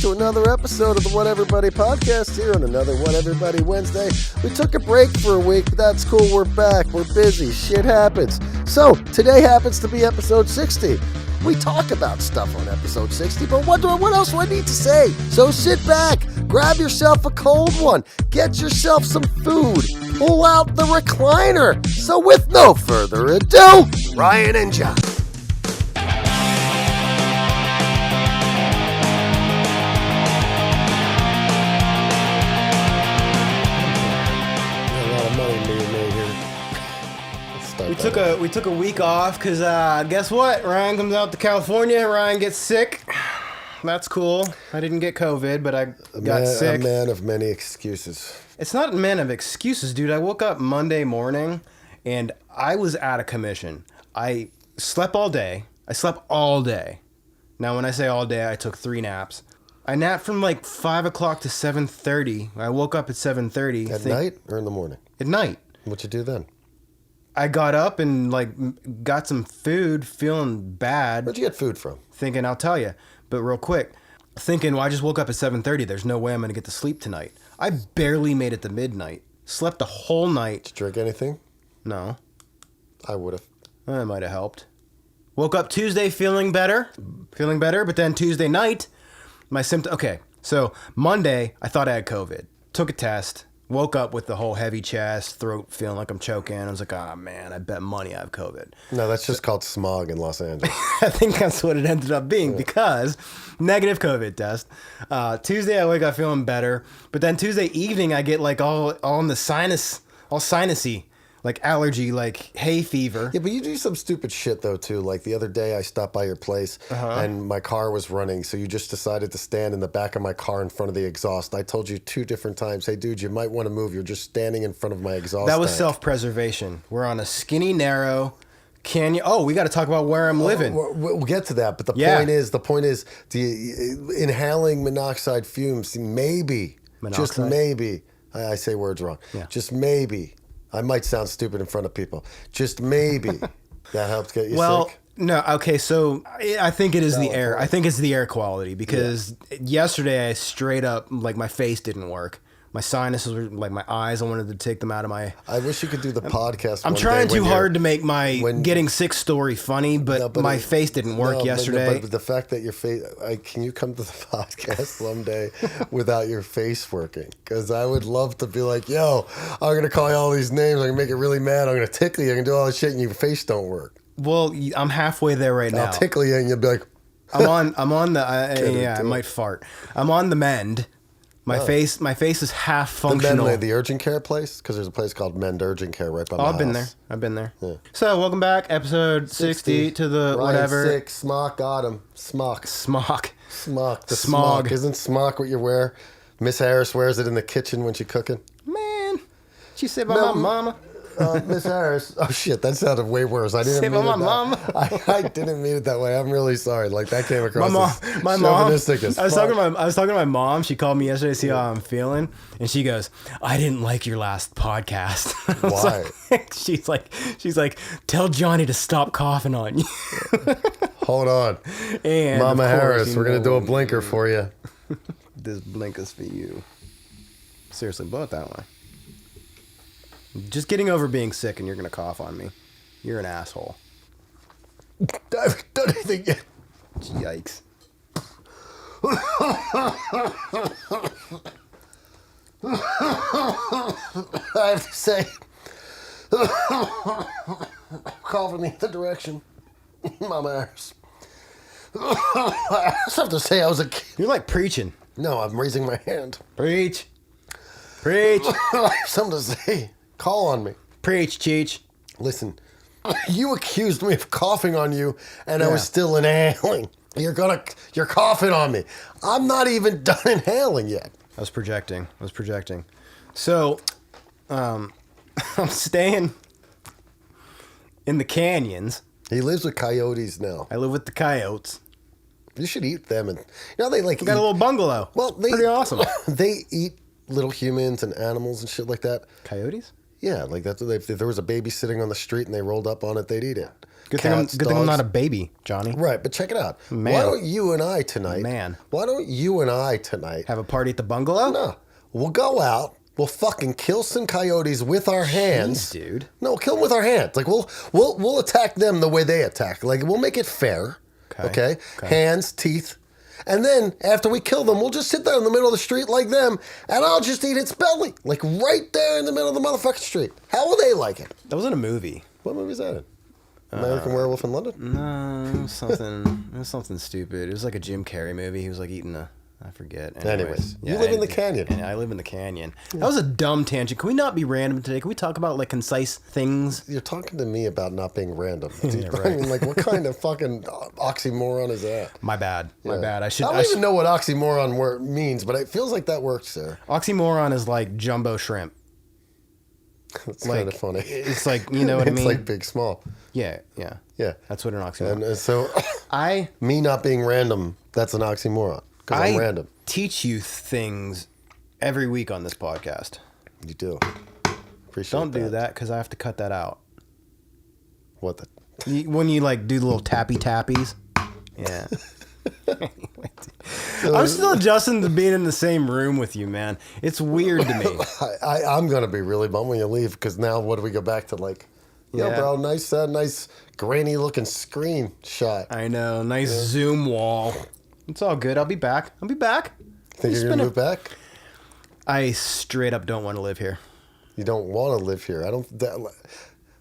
to another episode of the What Everybody podcast here on another What Everybody Wednesday. We took a break for a week, but that's cool. We're back. We're busy. Shit happens. So, today happens to be episode 60. We talk about stuff on episode 60, but what else do I need to say? So sit back, grab yourself a cold one, get yourself some food, pull out the recliner. So with no further ado, Ryan and John. We took a week off because guess what? Ryan comes out to California. Ryan gets sick. That's cool. I didn't get COVID, but I got sick. A man of many excuses. It's not a man of excuses, dude. I woke up Monday morning and I was out of commission. I slept all day. Now, when I say all day, I took 3 naps. I napped from like 5 o'clock to 7:30. I woke up at 7:30. At night or in the morning? At night. What'd you do then? I got up and got some food, feeling bad. Where'd you get food from? Thinking, I'll tell you. But real quick, well, I just woke up at 7:30. There's no way I'm going to get to sleep tonight. I barely made it to midnight. Slept the whole night. Did you drink anything? No. I would have. That might have helped. Woke up Tuesday feeling better, but then Tuesday night, my symptoms... Okay, so Monday, I thought I had COVID. Took a test. Woke up with the whole heavy chest, throat feeling like I'm choking. I was like, oh, man, I bet money I have COVID. No, that's just called smog in Los Angeles. I think that's what it ended up being because negative COVID test. Tuesday, I wake up feeling better. But then Tuesday evening, I get like all in the sinus, all sinusy, like allergy, like hay fever. Yeah, but you do some stupid shit, though, too. Like the other day, I stopped by your place and my car was running. So you just decided to stand in the back of my car in front of the exhaust. I told you 2 different times, hey, dude, you might want to move. You're just standing in front of my exhaust. That was self-preservation. We're on a skinny, narrow canyon. Oh, we got to talk about where I'm living. We'll get to that. But the point is, inhaling monoxide fumes, maybe, just maybe, I say words wrong, just maybe, I might sound stupid in front of people. Just maybe that helps get you sick. No, okay, so I think it is the air. I think it's the air quality because yesterday I straight up, like my face didn't work. My sinuses were, like my eyes, I wanted to take them out of my... I wish you could do the podcast I'm trying too hard to make my getting sick story funny, but my face didn't work yesterday. But the fact that your face... can you come to the podcast someday without your face working? Because I would love to be like, yo, I'm going to call you all these names. I'm going to make you really mad. I'm going to tickle you. I'm going to do all this shit and your face don't work. Well, I'm halfway there right now. I'll tickle you and you'll be like... I'm on the... I might fart. I'm on the mend. My face is half functional. The urgent care place? Because there's a place called Mend Urgent Care right by my house. I've been there. Yeah. So, welcome back. Episode 60 to the Ryan whatever. 6, smock, got him. Smock. The smog. Isn't smock what you wear? Miss Harris wears it in the kitchen when she's cooking. Man, she said by my mama. Miss Harris. Oh shit, that sounded way worse. I didn't mean it. I didn't mean it that way. I'm really sorry. Like that came across my mom. I was talking to my mom. She called me yesterday to see how I'm feeling, and she goes, "I didn't like your last podcast." Why? she's like, tell Johnny to stop coughing on you. Hold on, and Mama Harris, we're gonna do a blinker for you. This blinker's for you. Seriously, blow it that way. Just getting over being sick and you're going to cough on me. You're an asshole. I haven't done anything yet. Yikes. I have to say, cough in the other direction. Mama Harris. I also have to say I was a kid. You're like preaching. No, I'm raising my hand. Preach. I have something to say. Call on me. Preach, Cheech. Listen, you accused me of coughing on you, and I was still inhaling. You're coughing on me. I'm not even done inhaling yet. I was projecting. So, I'm staying in the canyons. He lives with coyotes now. I live with the coyotes. You should eat them, and they like. Got a little bungalow. Well, pretty awesome. They eat little humans and animals and shit like that. Coyotes? Yeah, like that's if there was a baby sitting on the street and they rolled up on it, they'd eat it. Good thing I'm not a baby, Johnny. Right, but check it out. Man. Why don't you and I tonight? Have a party at the bungalow? No, we'll go out. We'll fucking kill some coyotes with our hands, Jeez, dude. No, kill them with our hands. Like we'll attack them the way they attack. Like we'll make it fair. Okay. Hands, teeth. And then after we kill them, we'll just sit there in the middle of the street like them, and I'll just eat its belly. Like right there in the middle of the motherfucking street. How will they like it? That was in a movie. What movie is that in? American Werewolf in London? No, it was something stupid. It was like a Jim Carrey movie. He was like eating I forget. Anyways, you live in the canyon. I live in the canyon. That was a dumb tangent. Can we not be random today? Can we talk about like concise things? You're talking to me about not being random. Yeah, right. I mean, like, what kind of fucking oxymoron is that? My bad. Yeah. My bad. I don't even know what oxymoron means, but it feels like that works there. Oxymoron is like jumbo shrimp. It's like, kind of funny. It's like, you know what I mean? It's like big, small. Yeah. That's what an oxymoron is. And so, me not being random, that's an oxymoron. Because I'm random. I teach you things every week on this podcast. You do. Appreciate Don't do that because I have to cut that out. What the? When you like do the little tappies. Yeah. I'm still adjusting to being in the same room with you, man. It's weird to me. I'm going to be really bummed when you leave because now what do we go back to like, bro, nice grainy looking screen shot. I know. Nice Zoom wall. It's all good. I'll be back. Think you're going to move back? I straight up don't want to live here. You don't want to live here.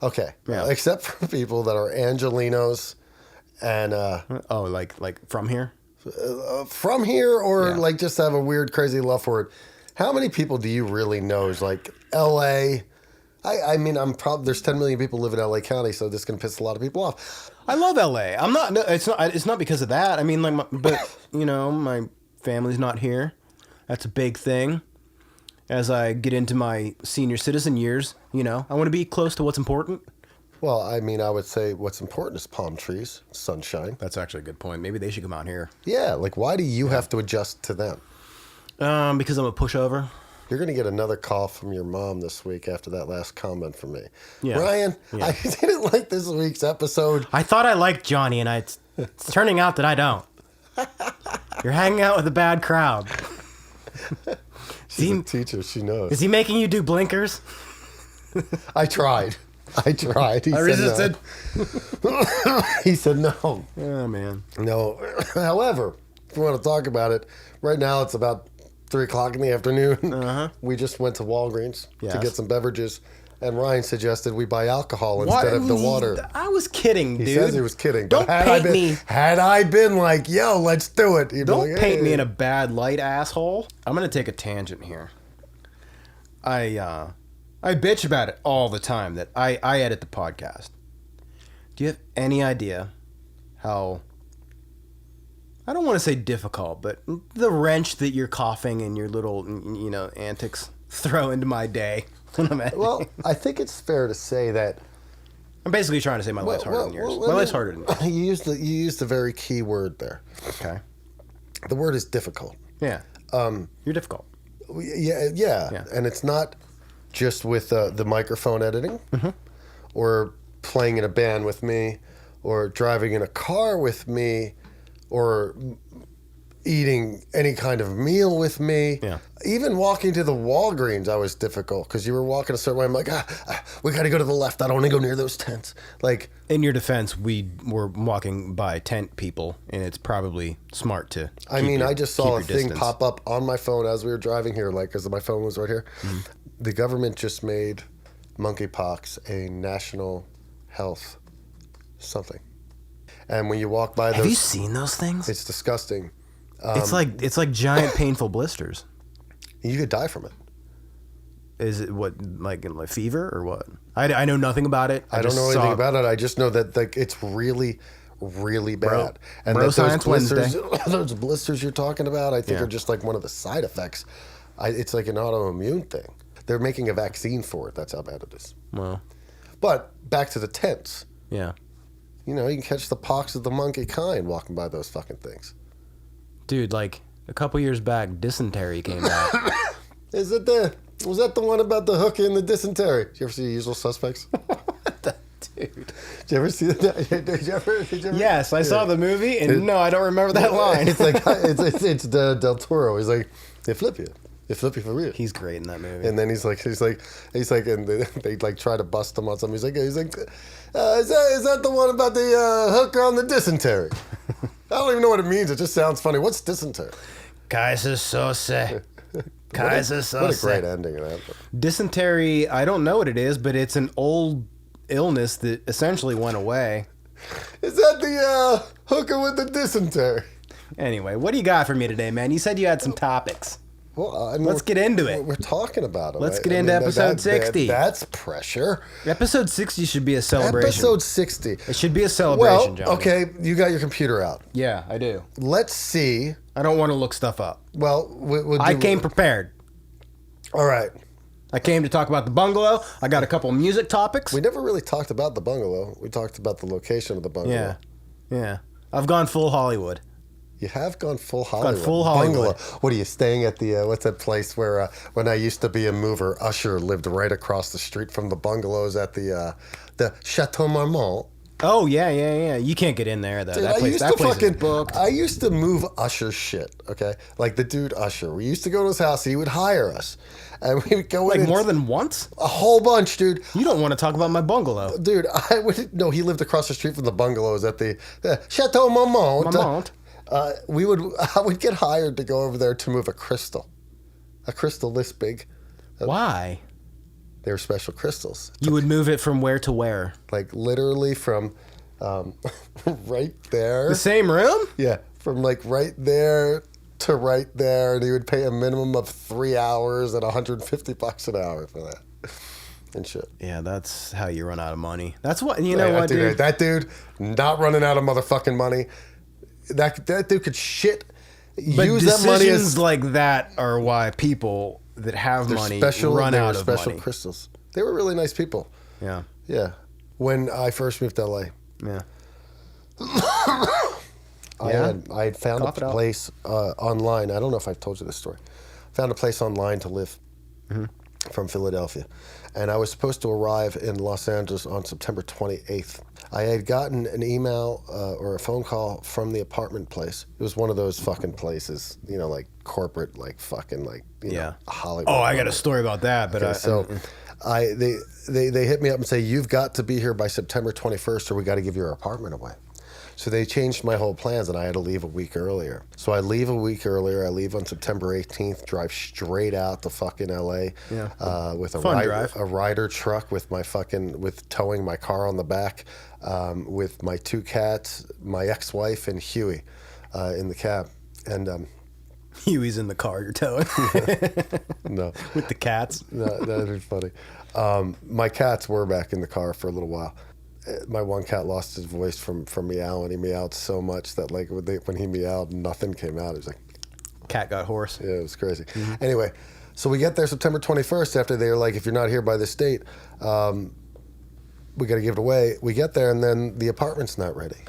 Okay. Yeah. Except for people that are Angelinos and... like from here? From here or like just have a weird, crazy love for it. How many people do you really know is like L.A.? I mean, there's 10 million people live in L.A. County, so this can piss a lot of people off. I love L.A. It's not because of that. I mean, like, my family's not here. That's a big thing. As I get into my senior citizen years, I want to be close to what's important. Well, I mean, I would say what's important is palm trees, sunshine. That's actually a good point. Maybe they should come out here. Yeah, like why do you have to adjust to them? Because I'm a pushover. You're going to get another call from your mom this week after that last comment from me. Yeah. Ryan, I didn't like this week's episode. I thought I liked Johnny, and it's turning out that I don't. You're hanging out with a bad crowd. She's a teacher. She knows. Is he making you do blinkers? I tried. He resisted. No. He said no. Oh, man. No. However, if you want to talk about it, right now it's about 3 o'clock in the afternoon. Uh-huh. We just went to Walgreens to get some beverages, and Ryan suggested we buy alcohol instead of the water. I was kidding, dude. He says he was kidding. Don't paint me. Had I been like, yo, let's do it. Don't paint me in a bad light, asshole. I'm going to take a tangent here. I bitch about it all the time that I edit the podcast. Do you have any idea how... I don't want to say difficult, but the wrench that your coughing and your little, antics throw into my day when I'm editing. Well, I think it's fair to say that I'm basically trying to say my life's harder than yours. My life's harder than yours. You used a very key word there. Okay. The word is difficult. Yeah. You're difficult. Yeah. And it's not just with the microphone editing or playing in a band with me or driving in a car with me or eating any kind of meal with me. Yeah. Even walking to the Walgreens, I was difficult because you were walking a certain way. I'm like, we got to go to the left. I don't want to go near those tents. Like, in your defense, we were walking by tent people, and it's probably smart to. I just saw a thing pop up on my phone as we were driving here, like, because my phone was right here. Mm-hmm. The government just made monkeypox a national health something. And when you walk by those... Have you seen those things? It's disgusting. It's like giant painful blisters. You could die from it. Is it what, like fever or what? I know nothing about it. I don't know anything about it. I just know that it's really, really bad. And that Science blisters, Wednesday. those blisters you're talking about, I think are just like one of the side effects. It's like an autoimmune thing. They're making a vaccine for it. That's how bad it is. Well, but back to the tents. Yeah. You can catch the pox of the monkey kind walking by those fucking things. Dude, like a couple years back, dysentery came out. Is it the Was that the one about the hooker and the dysentery? Did you ever see The Usual Suspects? Dude. Did you ever see that? Did you ever? Yes, I saw the movie, and no, I don't remember that line. It's like it's Del Toro. He's like, they flip you for real. He's great in that movie. And then he's like, and they like try to bust him on something. He's like, is that the one about the hooker on the dysentery? I don't even know what it means. It just sounds funny. What's dysentery? Kaiser Sose. Kaiser Sose. What a great ending of that. Dysentery, I don't know what it is, but it's an old illness that essentially went away. Is that the hooker with the dysentery? Anyway, what do you got for me today, man? You said you had some topics. Well, I mean, let's get into it. We're talking about it. Let's get into episode 60. That's pressure. Episode 60 should be a celebration. Episode 60. It should be a celebration, Jonny. Okay, you got your computer out. Yeah, I do. Let's see. I don't want to look stuff up. Well, I came prepared. All right. I came to talk about the bungalow. I got a couple music topics. We never really talked about the bungalow. We talked about the location of the bungalow. Yeah. I've gone full Hollywood. You have gone full Hollywood. Gone full Hollywood. Bungalow. What are you staying at the, what's that place where, when I used to be a mover, Usher lived right across the street from the bungalows at the Chateau Marmont. Oh, yeah. You can't get in there, though. Dude, that place is booked. I used to move Usher shit, okay? Like the dude Usher. We used to go to his house. He would hire us. And we would go in. Like more than once? A whole bunch, dude. You don't want to talk about my bungalow. Dude, he lived across the street from the bungalows at the Chateau Marmont. I would get hired to go over there to move a crystal this big. Why? They were special crystals. You would move it from where to where? Like literally from right there. The same room? Yeah, from like right there to right there, and he would pay a minimum of 3 hours at $150 an hour for that. And shit. Yeah, that's how you run out of money. That's what what, dude? That dude not running out of motherfucking money. That dude could shit. But use that money decisions like that are why people that have money run out of special money. Crystals. They were really nice people. Yeah. Yeah. When I first moved to LA. Yeah. I had found a place online. I don't know if I've told you this story. Found a place online to live from Philadelphia. And I was supposed to arrive in Los Angeles on September 28th. I had gotten an email or a phone call from the apartment place. It was one of those fucking places, like corporate, like fucking, like, Hollywood. Oh, I got a story about that. But they hit me up and say, you've got to be here by September 21st or we got to give your apartment away. So they changed my whole plans, and I had to leave a week earlier. So I leave a week earlier. I leave on September 18th, drive straight out to fucking LA with a rider truck with with towing my car on the back, with my 2 cats, my ex-wife, and Huey in the cab. And Huey's in the car you're towing. No. With the cats. No, that'd be funny. My cats were back in the car for a little while. My one cat lost his voice from meowing. He meowed so much that like when he meowed, nothing came out. It was like cat got hoarse. Yeah, it was crazy. Anyway, so we get there September 21st after they were like, if you're not here by this date, we got to give it away. We get there and then the apartment's not ready.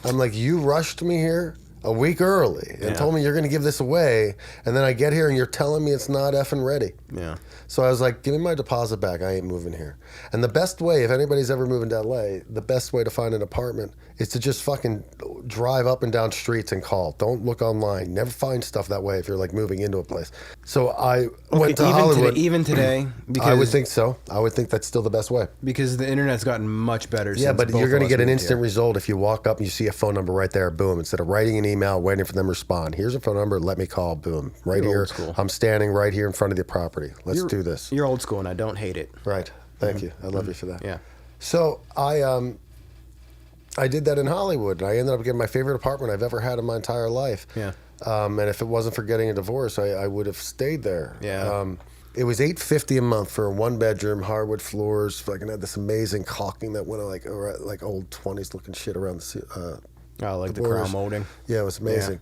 I'm like, you rushed me here a week early and told me you're going to give this away, and then I get here and you're telling me it's not effing ready. Yeah. So I was like, give me my deposit back. I ain't moving here. And the best way, if anybody's ever moving to LA, the best way to find an apartment is to just fucking drive up and down streets and call. Don't look online. Never find stuff that way if you're like moving into a place. So I went to Hollywood. Even today, because I would think so. I would think that's still the best way. Because the internet's gotten much better. Yeah, but you're going to get an instant result if you walk up and you see a phone number right there. Boom. Instead of writing an email, waiting for them to respond. Here's a phone number. Let me call. Boom. Right here. I'm standing right here in front of the property. Let's do this. You're old school, and I don't hate it. Right. Thank you. I love you for that. Yeah. So I did that in Hollywood. I ended up getting my favorite apartment I've ever had in my entire life. Yeah. And if it wasn't for getting a divorce, I would have stayed there. Yeah. It was $850 a month for a 1-bedroom, hardwood floors. Fucking had this amazing caulking that went like old 20s looking shit around the. Like the crown molding. Yeah, it was amazing.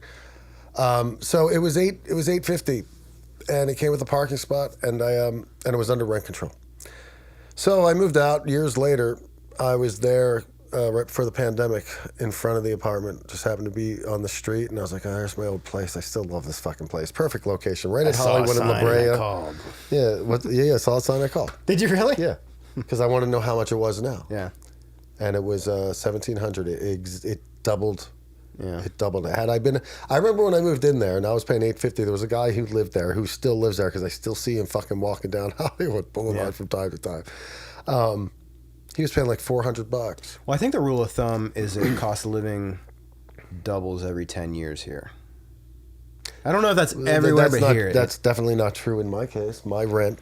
Yeah. So it was $850, and it came with a parking spot, and it was under rent control. So I moved out years later. I was there right before the pandemic in front of the apartment. Just happened to be on the street, and I was like, oh, there's my old place. I still love this fucking place. Perfect location, right at Hollywood and La Brea. Yeah, I saw a sign. I called. Did you really? Yeah, because I wanted to know how much it was now. Yeah. And it was $1,700. It doubled. Yeah. It doubled. I remember when I moved in there, and I was paying $850. There was a guy who lived there, who still lives there, because I still see him fucking walking down Hollywood Boulevard from time to time. He was paying like $400. Well, I think the rule of thumb is that cost of living doubles every 10 years here. I don't know if that's everywhere, but here that's definitely not true in my case. My rent.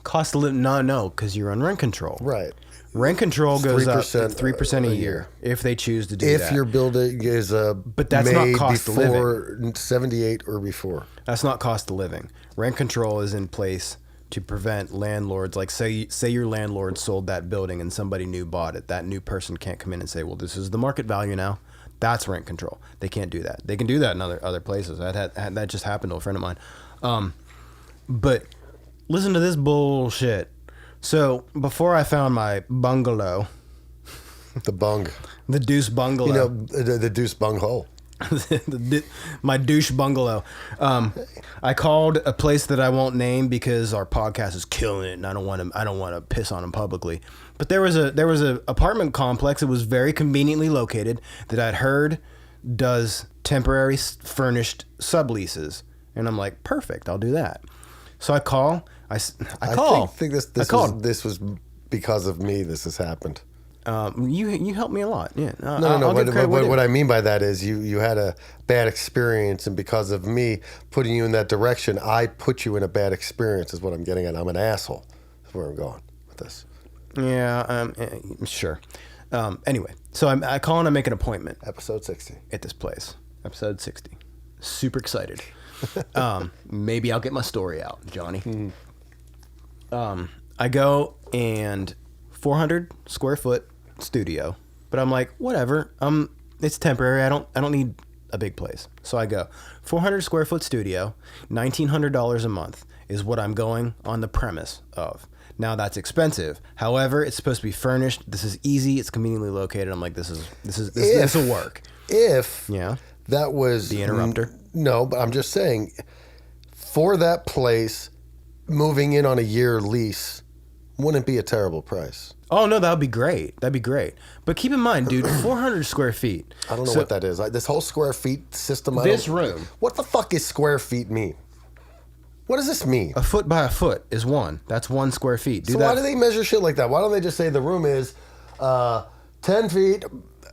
Cost of living, no, because you're on rent control. Right. Rent control goes up 3% a year if they choose to do that. If your building is but that's made not cost of living. before 78 or before. That's not cost of living. Rent control is in place to prevent landlords, like say your landlord sold that building and somebody new bought it. That new person can't come in and say, well, this is the market value now. That's rent control. They can't do that. They can do that in other places. That just happened to a friend of mine. But listen to this bullshit. So before I found my bungalow, the deuce bungalow, you know, the deuce bung hole, my douche bungalow, I called a place that I won't name because our podcast is killing it, and I don't want to piss on them publicly. But there was a apartment complex that was very conveniently located that I'd heard does temporary furnished subleases, and I'm like, perfect, I'll do that. So I call. I think this was because of me. This has happened. You helped me a lot. Yeah. No. But what I mean by that is you had a bad experience, and because of me putting you in that direction, I put you in a bad experience. Is what I'm getting at. I'm an asshole. That's where I'm going with this. Yeah. Sure. Anyway, so I call and I make an appointment. Episode 60 at this place. Episode 60. Super excited. Maybe I'll get my story out, Johnny. Mm-hmm. I go and 400 square foot studio, but I'm like, whatever. It's temporary. I don't need a big place. So I go 400 square foot studio, $1,900 a month is what I'm going on the premise of. Now that's expensive. However, it's supposed to be furnished. This is easy. It's conveniently located. I'm like, this will work. If yeah, that was the interrupter. No, but I'm just saying, for that place, moving in on a year lease wouldn't be a terrible price. Oh, no, that would be great. That'd be great. But keep in mind, dude, 400 square feet. I don't know what that is. This whole square feet system. Room. What the fuck is square feet mean? What does this mean? A foot by a foot is one. That's 1 square feet. Why do they measure shit like that? Why don't they just say the room is 10 feet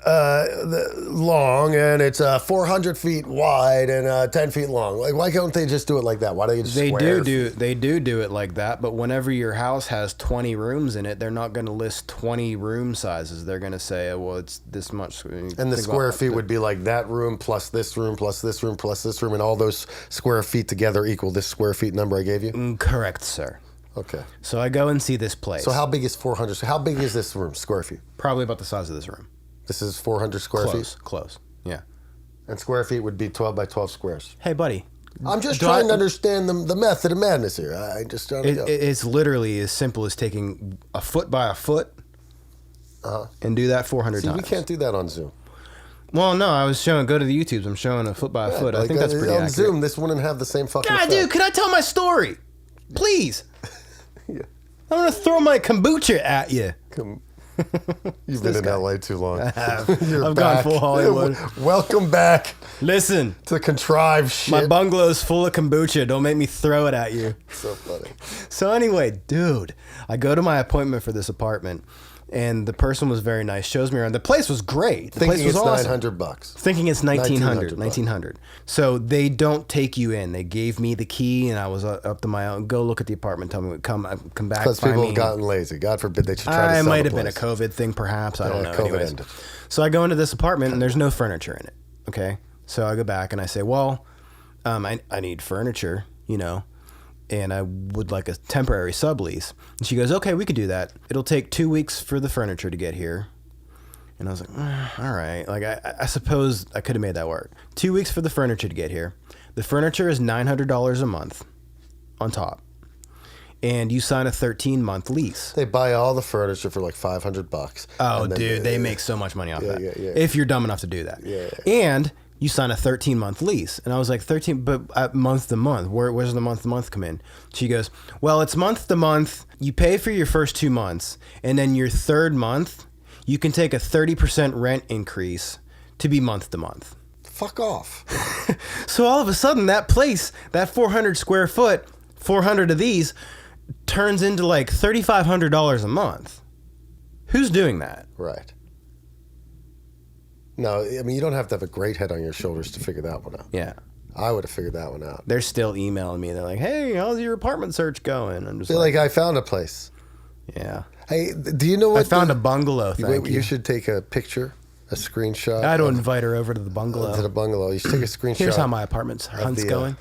long and it's 400 feet wide and 10 feet long? Like, why can't they just do it like that? Why do you just They do it like that, but whenever your house has 20 rooms in it, they're not going to list 20 room sizes. They're going to say, oh, well, it's this much. And the square feet would be like that room plus this room plus this room plus this room, and all those square feet together equal this square feet number I gave you? Correct, sir. Okay. So I go and see this place. So how big is 400? So how big is this room, square feet? Probably about the size of this room. This is 400 square feet? Close, yeah. And square feet would be 12 by 12 squares. Hey, buddy. I'm just trying to understand the method of madness here. I just trying to go. It's literally as simple as taking a foot by a foot and do that 400 times. We can't do that on Zoom. Well, no, I was showing, go to the YouTubes. I'm showing a foot by a foot. I think that's pretty accurate. On Zoom, this wouldn't have the same fucking effect. Dude, could I tell my story? Please. Yeah. I'm going to throw my kombucha at you. You've been in LA too long. I have. I've gone full Hollywood. Welcome back. Listen. To contrived shit. My bungalow's full of kombucha. Don't make me throw it at you. So funny. So anyway, dude, I go to my appointment for this apartment, and the person was very nice. Shows me around. The place was great. The place was awesome. $900. Thinking it's $1,900. So they don't take you in. They gave me the key, and I was up to my own. Go look at the apartment. Tell me come back. Because people have gotten lazy. God forbid they should try to sell it might the have been a COVID thing, perhaps. I don't know. COVID Anyways. ended. So I go into this apartment, and there's no furniture in it. Okay. So I go back and I say, well, I need furniture, and I would like a temporary sublease. And she goes, okay, we could do that. It'll take 2 weeks for the furniture to get here. And I was like, all right. Like, I suppose I could have made that work. 2 weeks for the furniture to get here. The furniture is $900 a month on top. and you sign a 13-month lease. They buy all the furniture for like $500. Oh, dude, they make so much money off that. Yeah. If you're dumb enough to do that. Yeah. And you sign a 13-month lease. And I was like, 13, but month to month. Where's the month to month come in? She goes, well, it's month to month. You pay for your first 2 months, and then your third month, you can take a 30% rent increase to be month to month. Fuck off. So all of a sudden, that place, that 400 square foot, 400 of these, turns into like $3,500 a month. Who's doing that? Right. No, I mean, you don't have to have a great head on your shoulders to figure that one out. Yeah. I would have figured that one out. They're still emailing me. They're like, hey, how's your apartment search going? I'm just They're like, I found a place. yeah. Hey, do you know what? I found a bungalow, thank you. You should take a picture, a screenshot. I don't invite her over to the bungalow. To the bungalow. You should take a screenshot. Here's how my apartment hunt's going.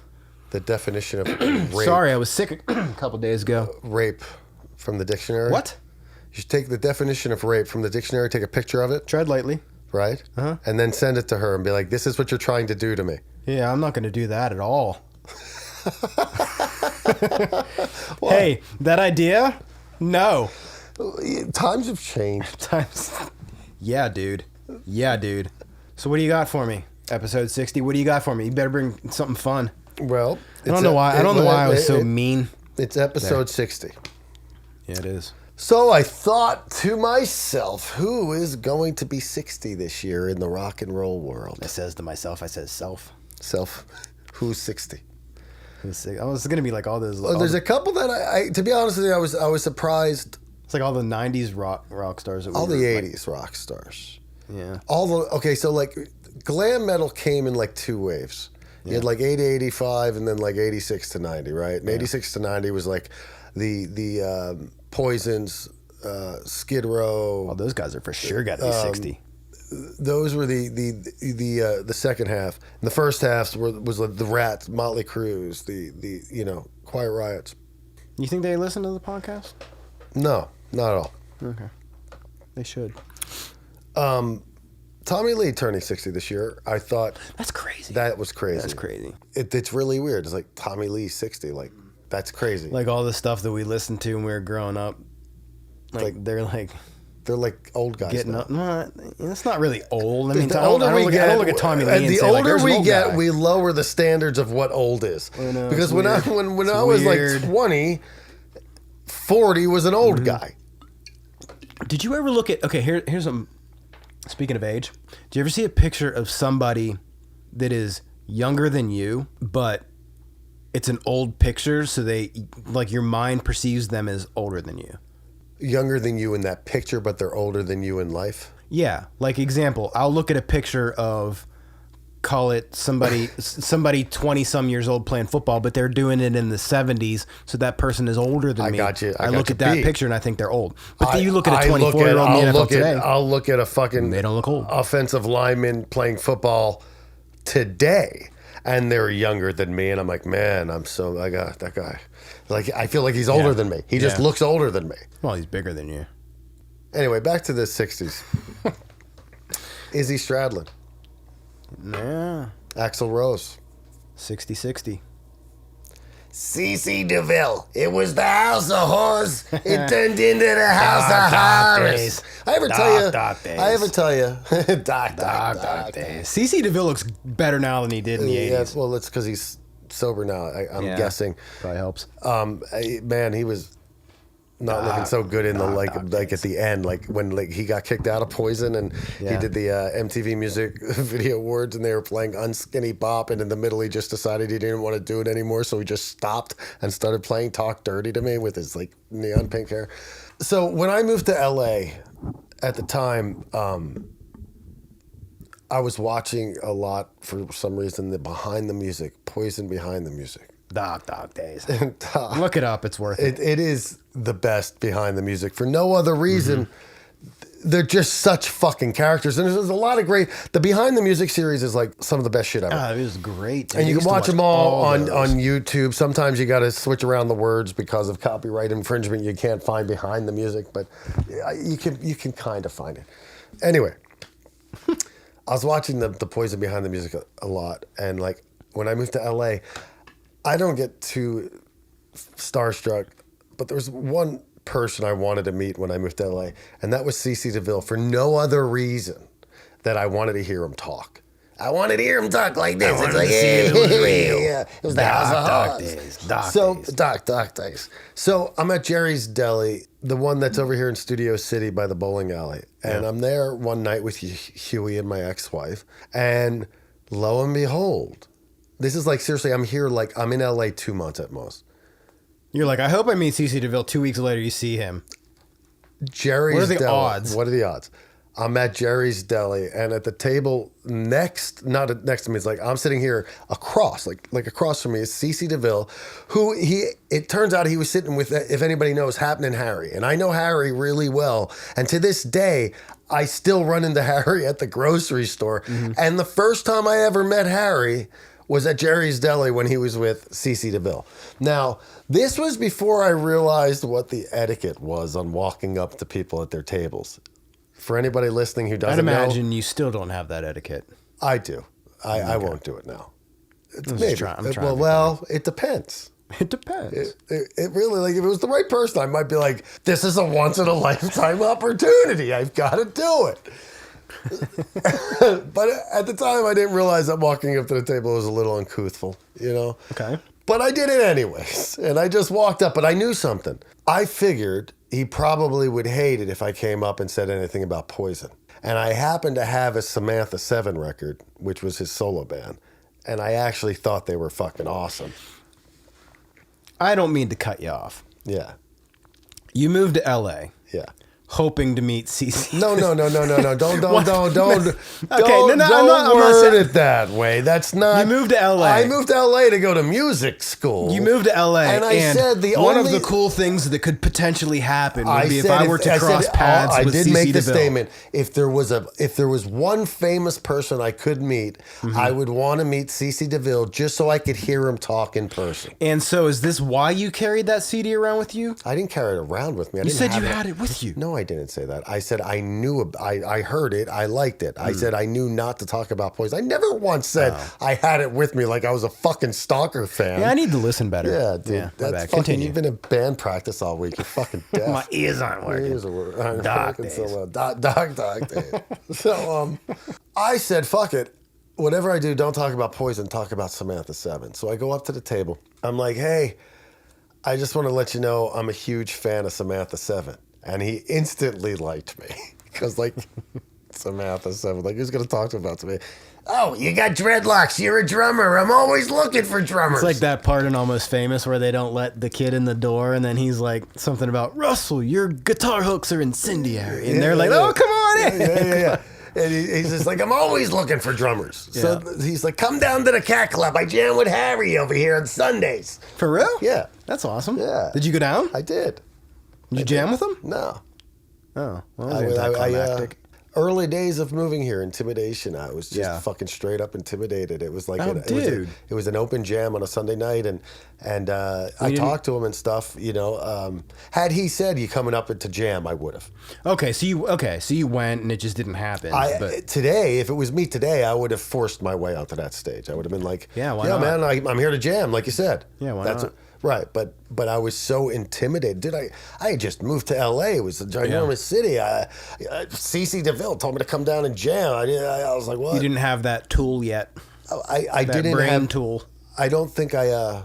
The definition of rape. Sorry, I was sick a couple days ago. Rape from the dictionary. What? You should take the definition of rape from the dictionary, take a picture of it, Tread lightly. right? Uh-huh. And then send it to her and be like, this is what you're trying to do to me. Yeah, I'm not going to do that at all. Hey, that idea? No. Times have changed. Times. Yeah, dude. Yeah, dude. So what do you got for me? Episode 60. What do you got for me? You better bring something fun. Well, I don't know why. I don't know why I was so mean. It's episode 60. Yeah, it is. So I thought to myself, who is going to be 60 this year in the rock and roll world? I says to myself, I says self. Self. Who's 60? I was going to be like all those. Well, there's a couple that I to be honest with you, I was surprised. It's like all the 90s rock stars. That All the were 80s rock stars. Yeah. Okay, so like glam metal came in like two waves. You had like 80, 85, and then like 86 to 90, right? And 86 to 90 was like the Poisons, Skid Row. Oh, those guys are for sure got to be 60. Those were the second half. And the first half was like the Rats, Motley Crues, the Quiet Riots. You think they listen to the podcast? No, not at all. Okay. They should. Tommy Lee turning 60 this year. I thought That's crazy. that was crazy. That's crazy. It's really weird. It's like Tommy Lee 60. Like that's crazy. Like all the stuff that we listened to when we were growing up. Like they're like old guys getting now. up. No, it's not really old. I mean, The I don't older we look get, at Tommy Lee and the say, like, older there's an we old get, guy. we lower the standards of what old is. I know, because it's when weird. I was weird. like 20, 40 was an old guy. Did you ever look at? Okay, here's some. Speaking of age, do you ever see a picture of somebody that is younger than you, but it's an old picture, so they like your mind perceives them as older than you? Younger than you in that picture, but they're older than you in life. Yeah, like example, I'll look at a picture of, call it somebody 20 some years old playing football, but they're doing it in the 70s, so that person is older than me. I got you. I look at that beat. picture and I think they're old. But then you look at a 24-year-old in the NFL today. I'll look at a fucking They don't look old. offensive lineman playing football today, and they're younger than me, and I'm like, man, I got that guy. Like I feel like he's older than me. He just looks older than me. Well, he's bigger than you. Anyway, back to the 60s. Izzy Stradlin. Yeah. Axl Rose. 60-60. CC DeVille. It was the house of horse. It turned into the house of horrors. I ever tell you. Doc days. CC DeVille looks better now than he did in the 80s. Well, it's because he's sober now. I'm guessing. Probably helps. Man, he was not looking so good in the like at the end, like when he got kicked out of Poison and he did the MTV Music Video Awards and they were playing Unskinny Bop, and in the middle he just decided he didn't want to do it anymore, so he just stopped and started playing Talk Dirty to Me with his like neon pink hair. So when I moved to LA at the time, I was watching a lot for some reason the Behind the Music, Poison Behind the Music. Dog days. Look it up. It's worth it. It is the best Behind the Music for no other reason. They're just such fucking characters. And there's a lot of great... The Behind the Music series is like some of the best shit ever. It was great. And you can watch them all on YouTube. Sometimes you got to switch around the words because of copyright infringement. You can't find Behind the Music, but you can kind of find it. Anyway, I was watching the Poison Behind the Music a lot. And like when I moved to LA... I don't get too starstruck but there was one person I wanted to meet when I moved to LA, and that was CeCe DeVille for no other reason that I wanted to hear him talk. I wanted to hear him talk like this. It's like, hey, it was real. Yeah, it was the House of Hogs. Doc days. So I'm at Jerry's Deli, the one that's over here in Studio City by the bowling alley. And I'm there one night with Huey and my ex-wife. And lo and behold, this is like, seriously, I'm here like, I'm in LA 2 months at most. You're like, I hope I meet CeCe DeVille 2 weeks later, you see him. Jerry's What are the Deli. odds? What are the odds? I'm at Jerry's Deli, and at the table not next to me, it's like I'm sitting here across, like across from me is CeCe DeVille, who it turns out he was sitting with, if anybody knows, Happening Harry. And I know Harry really well. And to this day, I still run into Harry at the grocery store. Mm-hmm. And the first time I ever met Harry was at Jerry's Deli when he was with CeCe DeVille. Now, this was before I realized what the etiquette was on walking up to people at their tables. For anybody listening who doesn't know, I'd imagine you still don't have that etiquette. I do. I won't do it now. I'm trying. Well, it depends. It depends. It really, like, if it was the right person, I might be like, this is a once-in-a-lifetime opportunity. I've got to do it. But at the time, I didn't realize that walking up to the table was a little uncouthful, you know? Okay. But I did it anyways. And I just walked up, but I knew something. I figured he probably would hate it if I came up and said anything about Poison. And I happened to have a Samantha 7 record, which was his solo band. And I actually thought they were fucking awesome. I don't mean to cut you off. Yeah. You moved to LA. Yeah. Hoping to meet CeCe. No. Don't I'm word it that way. That's not. You moved to LA. I moved to LA to go to music school. You moved to LA, and I said one of the cool things that could potentially happen would be if I were to cross paths with CeCe DeVille. I did make the statement. If there was one famous person I could meet, I would want to meet CeCe DeVille just so I could hear him talk in person. And so, is this why you carried that CD around with you? I didn't carry it around with me. You said you had it with you. No, I didn't say that. I said I knew. I heard it. I liked it. I said I knew not to talk about Poison. I never once said I had it with me like I was a fucking stalker fan. Yeah, I need to listen better. Yeah, dude. Yeah, that's fucking. Continue. You've been in band practice all week. You're fucking deaf. My ears aren't working. My ears are working. Dog days. So well. Dog days. So I said, fuck it. Whatever I do, don't talk about Poison. Talk about Samantha 7. So I go up to the table. I'm like, hey, I just want to let you know I'm a huge fan of Samantha 7. And he instantly liked me. Because, like, Samantha 7, like, who's going to talk to him about me? Oh, you got dreadlocks. You're a drummer. I'm always looking for drummers. It's like that part in Almost Famous where they don't let the kid in the door, and then he's like, something about, Russell, your guitar hooks are incendiary. And they're like, oh, come on in. Yeah. And he's just like, I'm always looking for drummers. Yeah. So he's like, come down to the Cat Club. I jam with Harry over here on Sundays. For real? Yeah. That's awesome. Yeah. Did you go down? I did. Did you jam with him? No. Oh. Well, anticlimactic. Early days of moving here, intimidation. I was just fucking straight up intimidated. It was like it was an open jam on a Sunday night, and I talked to him and stuff. You know, had he said you coming up to jam, I would have. Okay, so you went and it just didn't happen. Today, if it was me today, I would have forced my way onto that stage. I would have been like, why not? Man, I'm here to jam, like you said. Yeah, why not? Right, but I was so intimidated. I had just moved to LA. It was a ginormous city. CeCe DeVille told me to come down and jam. I was like, what? You didn't have that tool yet. I that didn't brain have tool. I don't think I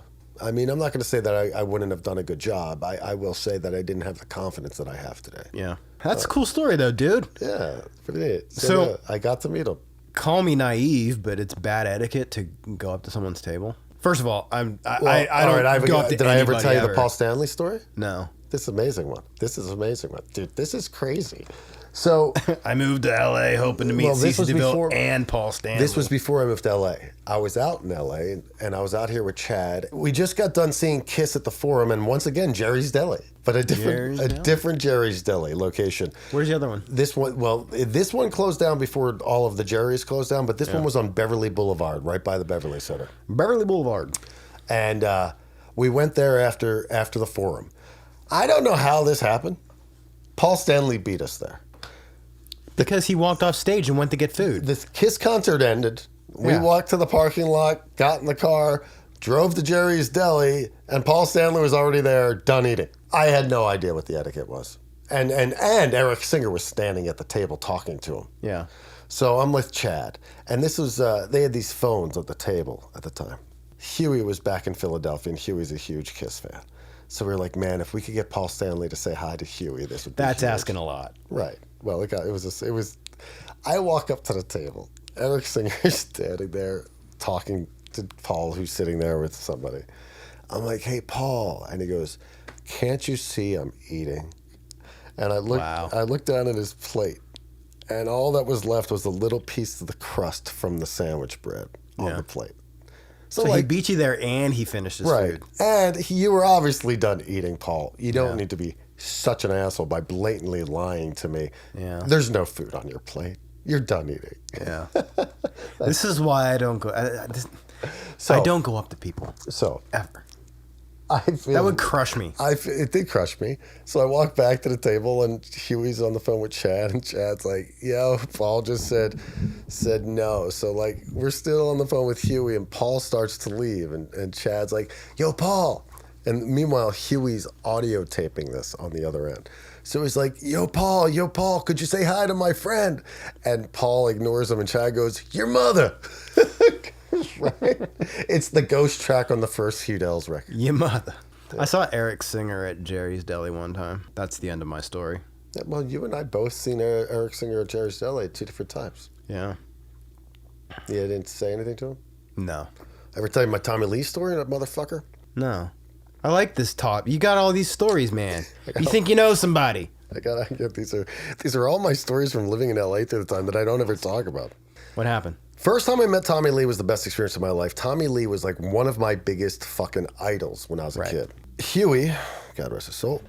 mean, I'm not going to say that I wouldn't have done a good job. I will say that I didn't have the confidence that I have today. Yeah, that's a cool story though, dude. Yeah, pretty neat. So I got to meet him. Call me naive, but it's bad etiquette to go up to someone's table. First of all, I don't go up to Did I ever tell you ever. the Paul Stanley story? No. This is an amazing one. Dude, this is crazy. So I moved to LA hoping to meet CeCe DeVille and Paul Stanley. This was before I moved to LA. I was out in LA and I was out here with Chad. We just got done seeing Kiss at the Forum and once again Jerry's Deli, but a different Jerry's Deli location. Where's the other one? This one closed down before all of the Jerry's closed down, but this one was on Beverly Boulevard, right by the Beverly Center. Beverly Boulevard. And we went there after the Forum. I don't know how this happened. Paul Stanley beat us there. Because he walked off stage and went to get food. The Kiss concert ended. We walked to the parking lot, got in the car, drove to Jerry's Deli, and Paul Stanley was already there, done eating. I had no idea what the etiquette was. And Eric Singer was standing at the table talking to him. Yeah. So I'm with Chad. And this was, they had these phones at the table at the time. Huey was back in Philadelphia, and Huey's a huge Kiss fan. So we were like, man, if we could get Paul Stanley to say hi to Huey, this would be That's huge. asking a lot. Right. Well, I walk up to the table. Eric Singer's standing there talking to Paul, who's sitting there with somebody. I'm like, hey, Paul. And he goes, can't you see I'm eating? And I looked down at his plate, and all that was left was a little piece of the crust from the sandwich bread on the plate. So he beat you there and he finished his food. And you were obviously done eating, Paul. You don't need to be such an asshole by blatantly lying to me. Yeah. There's no food on your plate. You're done eating. Yeah. This is why I don't go. I don't go up to people. So ever. I feel that would crush me. It did crush me. So I walked back to the table, and Huey's on the phone with Chad, and Chad's like, yo, Paul just said no. So like we're still on the phone with Huey, and Paul starts to leave, and Chad's like, yo, Paul. And meanwhile, Huey's audio taping this on the other end. So he's like, yo, Paul, could you say hi to my friend? And Paul ignores him, and Chad goes, your mother. Right? It's the ghost track on the first Hugh Dell's record. Your mother. Yeah. I saw Eric Singer at Jerry's Deli one time. That's the end of my story. Yeah, well, you and I both seen Eric Singer at Jerry's Deli at 2 different times. Yeah. You didn't say anything to him? No. Ever tell you my Tommy Lee story, that motherfucker? No. I like this talk. You got all these stories, man. You think you know somebody. I get these are all my stories from living in LA through the time that I don't ever talk about. What happened? First time I met Tommy Lee was the best experience of my life. Tommy Lee was like one of my biggest fucking idols when I was a kid. Huey, God rest his soul,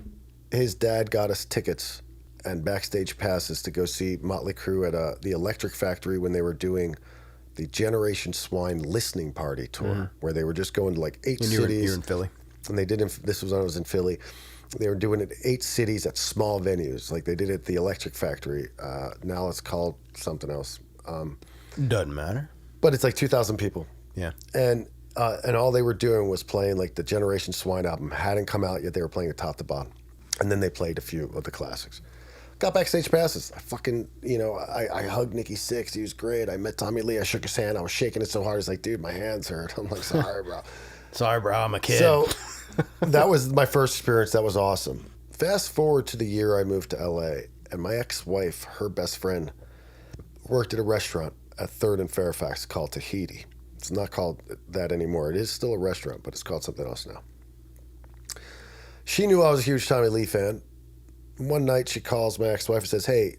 his dad got us tickets and backstage passes to go see Motley Crue at the Electric Factory when they were doing the Generation Swine listening party tour, where they were just going to like 8 cities. You're in Philly. And they did, this was when I was in Philly. They were doing it 8 cities at small venues. Like they did it at the Electric Factory. Now it's called something else. Doesn't matter. But it's like 2,000 people. Yeah. And all they were doing was playing like the Generation Swine album. Hadn't come out yet. They were playing it top to bottom. And then they played a few of the classics. Got backstage passes. I fucking, I hugged Nikki Sixx. He was great. I met Tommy Lee. I shook his hand. I was shaking it so hard. He's like, dude, my hands hurt. I'm like, sorry, bro. Sorry, bro. I'm a kid. So that was my first experience. That was awesome. Fast forward to the year I moved to LA, and my ex-wife, her best friend, worked at a restaurant at 3rd and Fairfax called Tahiti. It's not called that anymore. It is still a restaurant, but it's called something else now. She knew I was a huge Tommy Lee fan. One night she calls my ex-wife and says, hey,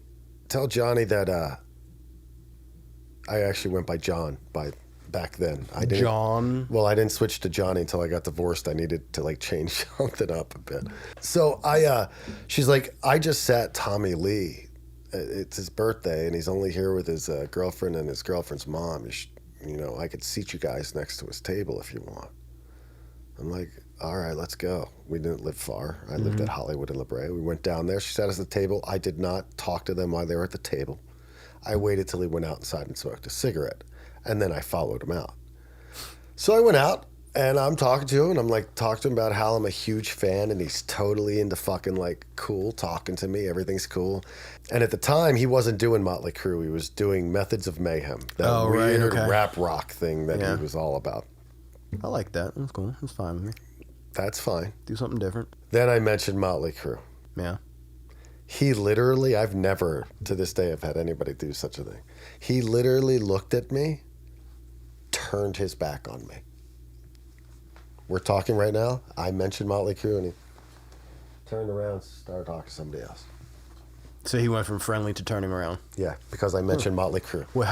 tell Jonny that I actually went by John back then. John? Well, I didn't switch to Johnny until I got divorced. I needed to like change something up a bit. So she's like, I just sat Tommy Lee. It's his birthday, and he's only here with his girlfriend and his girlfriend's mom. I could seat you guys next to his table if you want. I'm like, all right, let's go. We didn't live far. I lived at Hollywood and La Brea. We went down there. She sat us at the table. I did not talk to them while they were at the table. I waited till he went outside and smoked a cigarette, and then I followed him out. So I went out, and I'm talking to him, and I'm like talking to him about how I'm a huge fan, and he's totally into fucking like cool, talking to me. Everything's cool. And at the time, he wasn't doing Motley Crue. He was doing Methods of Mayhem, that weird rap rock thing that he was all about. I like that. That's cool. That's fine with me. That's fine. Do something different. Then I mentioned Motley Crue. Yeah. He literally, I've never, to this day, have had anybody do such a thing. He literally looked at me, turned his back on me. We're talking right now. I mentioned Motley Crue, and he turned around and started talking to somebody else. So he went from friendly to turning around. Yeah, because I mentioned Motley Crue. Well,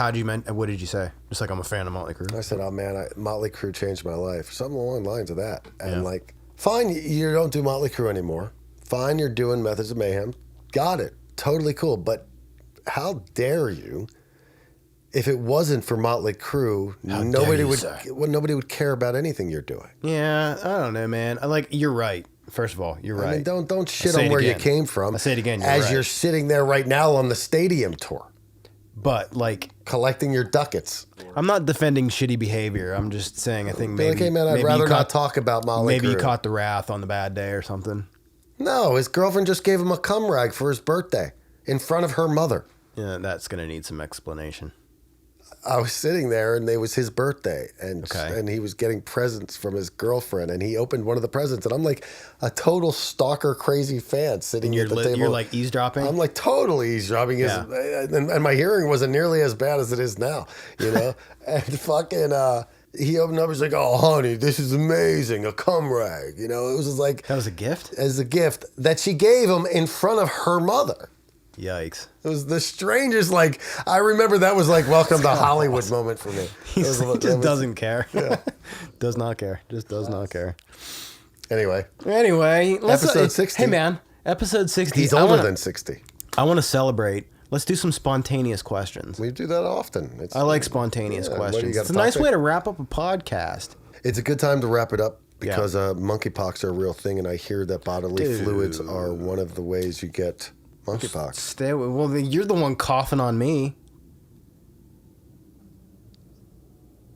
what did you say? Just like, I'm a fan of Motley Crue. I said, oh man, Motley Crue changed my life. Something along the lines of that. And like, fine, you don't do Motley Crue anymore. Fine, you're doing Methods of Mayhem. Got it. Totally cool. But how dare you? If it wasn't for Motley Crue, nobody would care about anything you're doing. Yeah, I don't know, man. You're right. First of all, you're right. I mean, don't shit on where you came from. I say it again. You're sitting there right now on the stadium tour. But like collecting your ducats. I'm not defending shitty behavior. I'm just saying I think maybe. Okay, man, I'd rather not talk about Motley Crue. Maybe you caught the wrath on the bad day or something. No, his girlfriend just gave him a cum rag for his birthday in front of her mother. Yeah, that's going to need some explanation. I was sitting there, and it was his birthday, and Okay. and he was getting presents from his girlfriend, and he opened one of the presents, and I'm like a total stalker, crazy fan sitting And at the table. you're like eavesdropping? I'm like totally eavesdropping, Yeah. and my hearing wasn't nearly as bad as it is now, you know. And fucking, he opened up, he's like, "Oh, honey, this is amazing, a cum rag," you know. It was just like That was a gift? as a gift that she gave him in front of her mother. Yikes. It was the strangest, like, I remember that was like welcome to Hollywood moment for me. He just doesn't care. Yeah. Does not care. Just does not care. Anyway, Episode 60. Hey, man. Episode 60. he's older than 60. I want to celebrate. Let's do some spontaneous questions. We do that often. I like spontaneous what do you questions. got, It's a a nice topic? way to wrap up a podcast. It's a good time to wrap it up because monkeypox are a real thing, and I hear that bodily fluids are one of the ways you get monkeypox. Stay away. Well, you're the one coughing on me.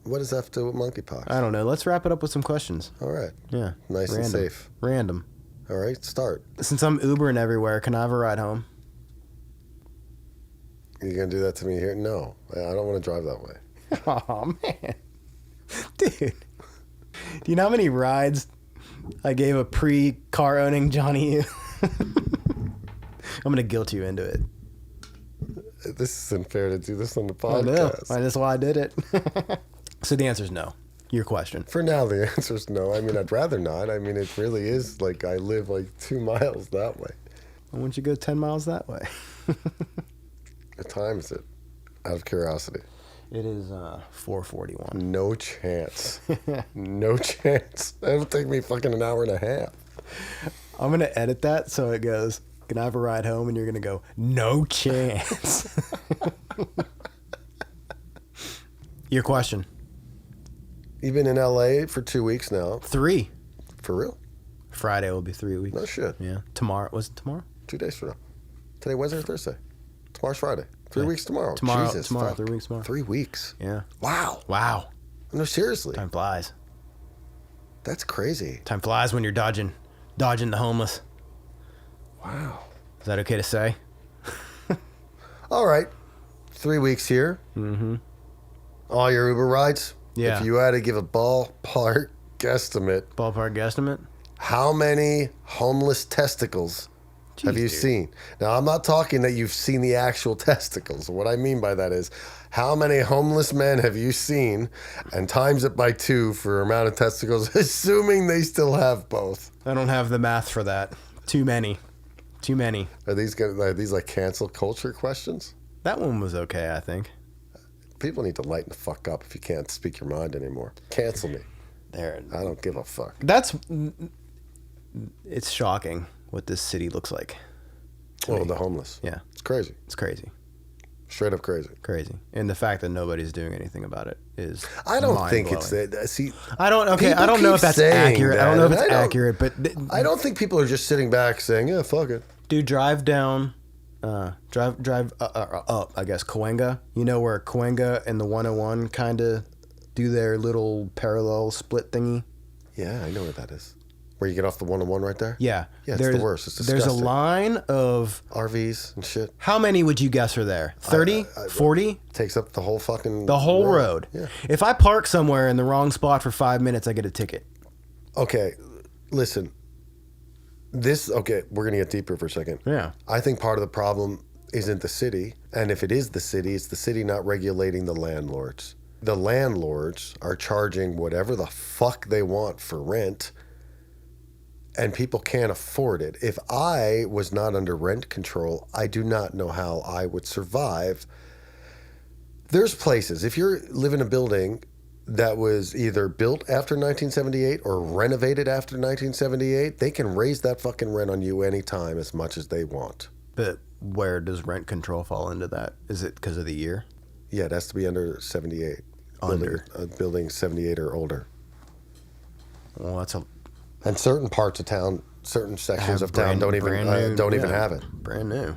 What does that have to do with monkeypox? I don't know. Let's wrap it up with some questions. All right. Yeah. Nice and safe. Random. All right, start. Since I'm Ubering everywhere, can I have a ride home? You going to do that to me here? No, I don't want to drive that way. Oh, man. Dude. Do you know how many rides I gave a pre-car owning Jonny? I'm going to guilt you into it. This isn't fair to do this on the I know. podcast. That's why I did it. So the answer is no. Your question. For now, the answer is no. I mean, I'd rather not. I mean, it really is like I live like 2 miles that way. Why wouldn't you go 10 miles that way? What time is it? Out of curiosity. It is 4:41. No chance. No chance. That'll take me fucking an hour and a half. I'm going to edit that so it goes, can I have a ride home? And you're going to go, no chance. Your question. You've been in LA for 2 weeks now. 3. For real? Friday will be 3 weeks. No shit. Yeah. Tomorrow. Was it tomorrow? 2 days from now. Today, Wednesday or Thursday? Tomorrow's Friday. 3 weeks tomorrow. Tomorrow. Jesus, tomorrow. fuck. 3 weeks tomorrow. 3 weeks. Yeah. Wow. Wow. No, seriously. Time flies. That's crazy. Time flies when you're dodging the homeless. Wow. Is that okay to say? All right. 3 weeks here. Mm-hmm. All your Uber rides. Yeah. If you had to give a ballpark guesstimate, Ballpark guesstimate? how many homeless testicles have you dude. seen? Now, I'm not talking that you've seen the actual testicles. What I mean by that is, how many homeless men have you seen, and times it by 2 for amount of testicles, assuming they still have both. I don't have the math for that. Too many. Too many. Are these like cancel culture questions? That one was okay, I think. People need to lighten the fuck up if you can't speak your mind anymore. Cancel me. There. I don't give a fuck. It's shocking what this city looks like. Oh, the homeless. Yeah. It's crazy. It's crazy. Straight up crazy. Crazy. And the fact that nobody's doing anything about it is I don't think it's mind-blowing. that. See, I don't people know keep if that's saying accurate. I that, don't know if and it's I don't- accurate, but I don't think people are just sitting back saying, "Yeah, fuck it." dude, drive down drive up, I guess, Cahuenga. You know where Cahuenga and the 101 kind of do their little parallel split thingy? Yeah, I know where that is. Where you get off the 101 right there? Yeah. Yeah, it's the worst. It's There's a disgusting. line of, RVs and shit. how many would you guess are there? 30? 40? Takes up the whole fucking... The whole road. Yeah. If I park somewhere in the wrong spot for 5 minutes, I get a ticket. Okay, listen. Okay, we're going to get deeper for a second. Yeah. I think part of the problem isn't the city. And if it is the city, it's the city not regulating the landlords. The landlords are charging whatever the fuck they want for rent, and people can't afford it. If I was not under rent control, I do not know how I would survive. There's places, if you're living in a building that was either built after 1978 or renovated after 1978, they can raise that fucking rent on you anytime as much as they want. But where does rent control fall into that? Is it because of the year? Yeah, it has to be under 78. Under. Building 78 or older. Well, that's a... And certain parts of town, certain sections have of town don't even yeah, have it. Brand new.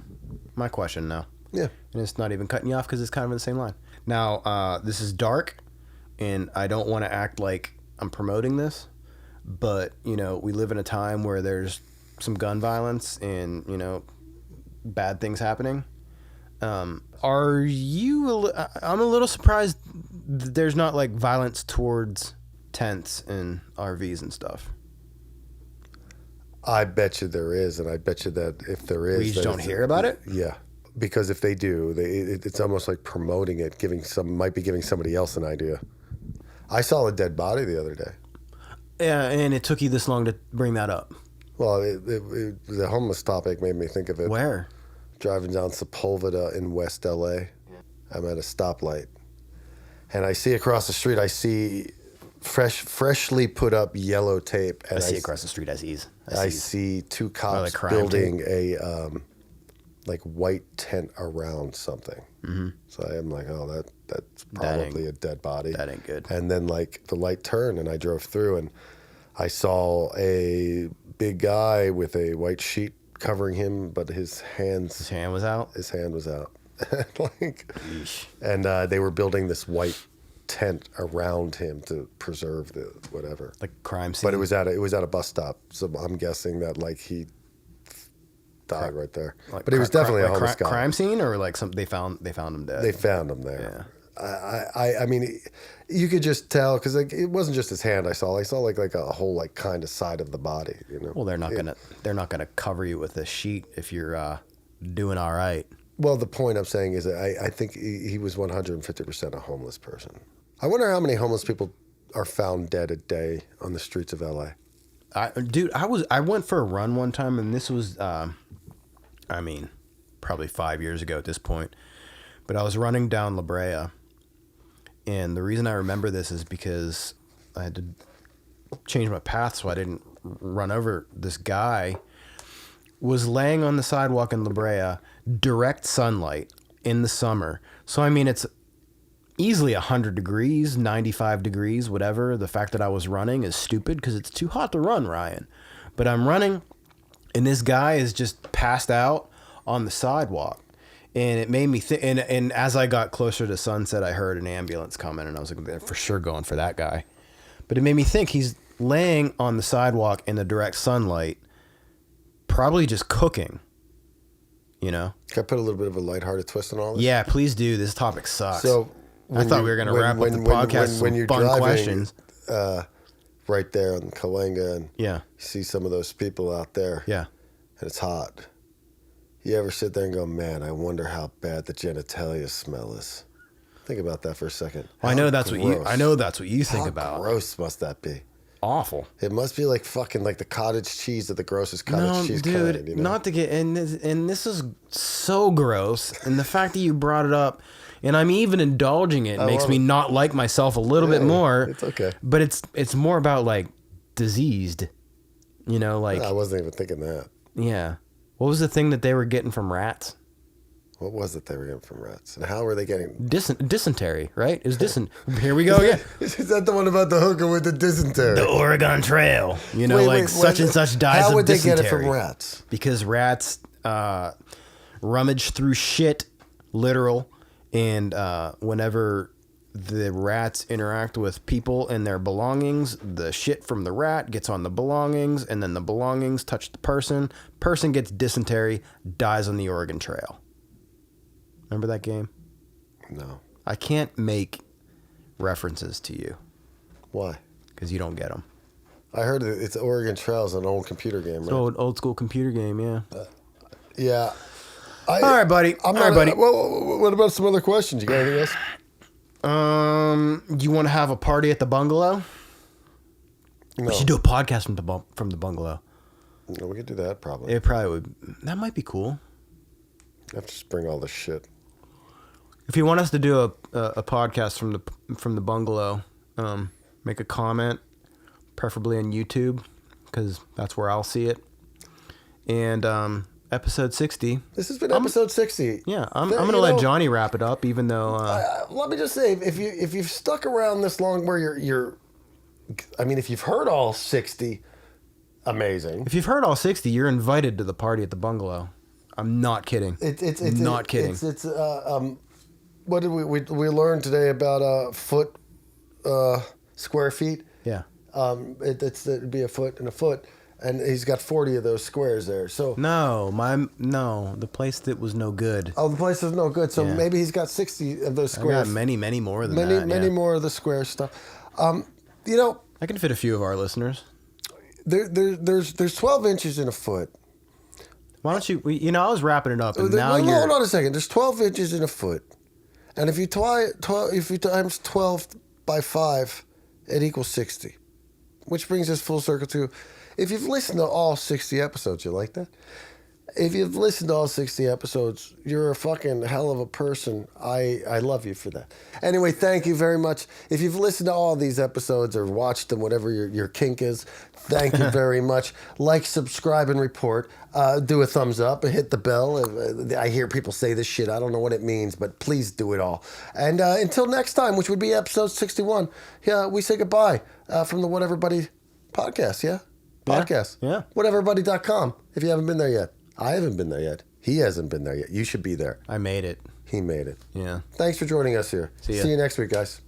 My question now. Yeah. And it's not even cutting you off because it's kind of in the same line. Now, this is dark, and I don't want to act like I'm promoting this, but, you know, we live in a time where there's some gun violence and, you know, bad things happening. Are you? I'm a little surprised that there's not like violence towards tents and RVs and stuff. I bet you there is, and I bet you that if there is, We just don't hear about it. Yeah, because if they do, it's almost like promoting it, might be giving somebody else an idea. I saw a dead body the other day. Yeah, and it took you this long to bring that up. Well, the homeless topic made me think of it. Where? Driving down Sepulveda in West LA. I'm at a stoplight, and I see across the street. I see freshly put up yellow tape. And I see across the street. I see two cops like building a like white tent around something. Mm-hmm. So I'm like, oh, that's probably a dead body. That ain't good. And then like the light turned, and I drove through, and I saw a big guy with a white sheet covering him, but his hand was out. His hand was out. Like, yeesh. And they were building this white tent around him to preserve the whatever, like crime scene. But it was at a bus stop, so I'm guessing that like he died right there. Like but he was definitely a homeless guy. Crime scene, or like they found him dead. They found him there. Yeah. I mean, you could just tell because like, it wasn't just his hand. I saw like a whole like kind of side of the body. You know. Well, they're not gonna cover you with a sheet if you're doing all right. Well, the point I'm saying is that I think he was 150% a homeless person. I wonder how many homeless people are found dead a day on the streets of LA. I went for a run one time, and this was, probably 5 years ago at this point. But I was running down La Brea, and the reason I remember this is because I had to change my path so I didn't run over this guy. Was laying on the sidewalk in La Brea, direct sunlight in the summer. So, I mean, it's easily 100 degrees, 95 degrees, whatever. The fact that I was running is stupid because it's too hot to run, Ryan. But I'm running, and this guy is just passed out on the sidewalk. And it made me think, and as I got closer to sunset, I heard an ambulance coming, and I was like, they're for sure going for that guy. But it made me think he's laying on the sidewalk in the direct sunlight, probably just cooking, you know? Can I put a little bit of a lighthearted twist on all this? Yeah, please do. This topic sucks. So I thought we were going to wrap up the podcast with some fun questions. Right there on Kalinga, and yeah, you see some of those people out there. Yeah. And it's hot. You ever sit there and go, man, I wonder how bad the genitalia smell is? Think about that for a second. I know that's what you think about. How gross must that be? Awful. It must be like fucking like the cottage cheese of the grossest cottage cheese dude, kind. You know? Not to get and this is so gross, and the fact that you brought it up, and I'm even indulging it makes me not like myself a little bit more. It's okay, but it's more about like diseased, you know, like I wasn't even thinking that. Yeah. What was the thing that they were getting from rats? What was it they were getting from rats? And how were they getting... Dysentery, right? Here we go again. Is that the one about the hooker with the dysentery? The Oregon Trail. You know, such and such dies how of would dysentery. They get it from rats? Because rats rummage through shit, literal, and whenever the rats interact with people and their belongings, the shit from the rat gets on the belongings, and then the belongings touch the person. Person gets dysentery, dies on the Oregon Trail. Remember that game? No. I can't make references to you. Why? Because you don't get them. I heard it's Oregon Trail is an old computer game, right? It's old school computer game, yeah. Yeah. All right, buddy. What about some other questions? You got anything else? You want to have a party at the bungalow? No. We should do a podcast from the bungalow. No, we could do that probably. It probably would. That might be cool. I have to just bring all this shit. If you want us to do a podcast from the bungalow, make a comment, preferably on YouTube, because that's where I'll see it. And episode 60. This has been episode 60. Yeah, I'm going to let Jonny wrap it up, even though... let me just say, if you've stuck around this long where you're... I mean, if you've heard all 60, amazing. If you've heard all 60, you're invited to the party at the bungalow. I'm not kidding. It's not kidding. What did we learn today about square feet? Yeah. It'd be a foot and a foot. and he's got 40 of those squares there. So No, the place that was no good. oh, the place is no good. So Yeah. maybe he's got 60 of those I squares. got many more than many, that. many yeah. more of the square stuff. You know, I can fit a few of our listeners. there's 12 inches in a foot. Why don't you? I was wrapping it up, and now Well, you're. hold on a second. There's 12 inches in a foot, and if you times 12 by 5, it equals 60, which brings us full circle to, if you've listened to all 60 episodes, you like that? If you've listened to all 60 episodes, you're a fucking hell of a person. I love you for that. Anyway, thank you very much. If you've listened to all these episodes or watched them, whatever your kink is, thank you very much. Like, subscribe, and report. Do a thumbs up and hit the bell. I hear people say this shit. I don't know what it means, but please do it all. And until next time, which would be episode 61, we say goodbye from the What Everybody podcast, yeah? Podcast. Yeah. WhatEverybody.com if you haven't been there yet. I haven't been there yet. He hasn't been there yet. You should be there. I made it. He made it. Yeah. Thanks for joining us here. See ya. See you next week, guys.